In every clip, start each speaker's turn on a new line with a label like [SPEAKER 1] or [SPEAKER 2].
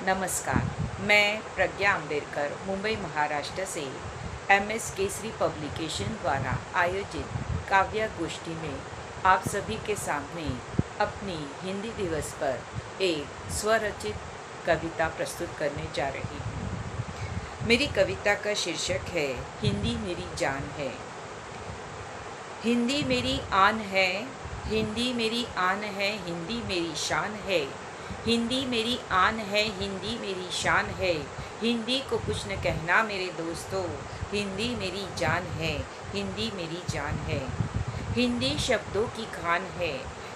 [SPEAKER 1] नमस्कार। मैं प्रज्ञा अम्बेडकर मुंबई महाराष्ट्र से MS केसरी पब्लिकेशन द्वारा आयोजित काव्य गोष्ठी में आप सभी के सामने अपनी हिंदी दिवस पर एक स्वरचित कविता प्रस्तुत करने जा रही हूँ। मेरी कविता का शीर्षक है हिंदी मेरी जान है। हिंदी मेरी आन है, हिंदी मेरी आन है, हिंदी मेरी शान है। हिंदी मेरी आन है, हिंदी मेरी शान है। हिंदी को कुछ न कहना मेरे दोस्तों, हिंदी मेरी जान है, हिंदी मेरी जान है। हिंदी शब्दों की खान है,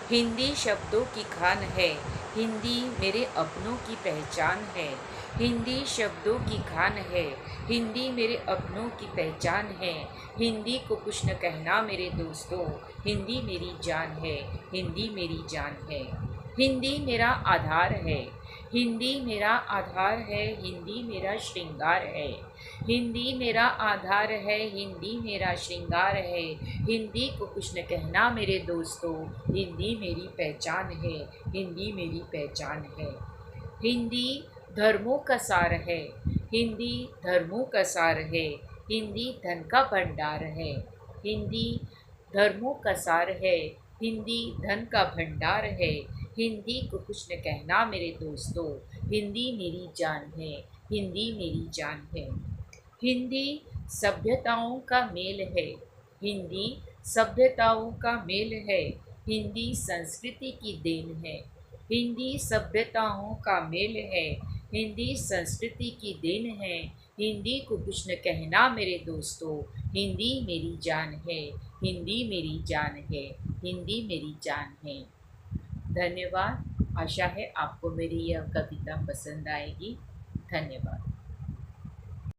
[SPEAKER 1] हिंदी शब्दों की खान है। हिंदी मेरे अपनों की पहचान है, हिंदी शब्दों की खान है। हिंदी मेरे अपनों की पहचान है। हिंदी को कुछ न कहना मेरे दोस्तों, हिंदी मेरी जान है, हिंदी मेरी जान है। हिंदी मेरा आधार है, हिंदी मेरा आधार है, हिंदी मेरा श्रृंगार है। हिंदी मेरा आधार है, हिंदी मेरा श्रृंगार है। हिंदी को कुछ न कहना मेरे दोस्तों, हिंदी मेरी पहचान है, हिंदी मेरी पहचान है। हिंदी धर्मों का सार है, हिंदी धर्मों का सार है। हिंदी धन का भंडार है, हिंदी धर्मों का सार है। हिंदी धन का भंडार है। हिंदी को कुछ न कहना मेरे दोस्तों, हिंदी मेरी जान है, हिंदी मेरी जान है। हिंदी सभ्यताओं का मेल है, हिंदी सभ्यताओं का मेल है। हिंदी संस्कृति की देन है, हिंदी सभ्यताओं का मेल है। हिंदी संस्कृति की देन है। हिंदी को कुछ न कहना मेरे दोस्तों, हिंदी मेरी जान है, हिंदी मेरी जान है, हिंदी मेरी जान है। धन्यवाद। आशा है आपको मेरी यह कविता पसंद आएगी। धन्यवाद।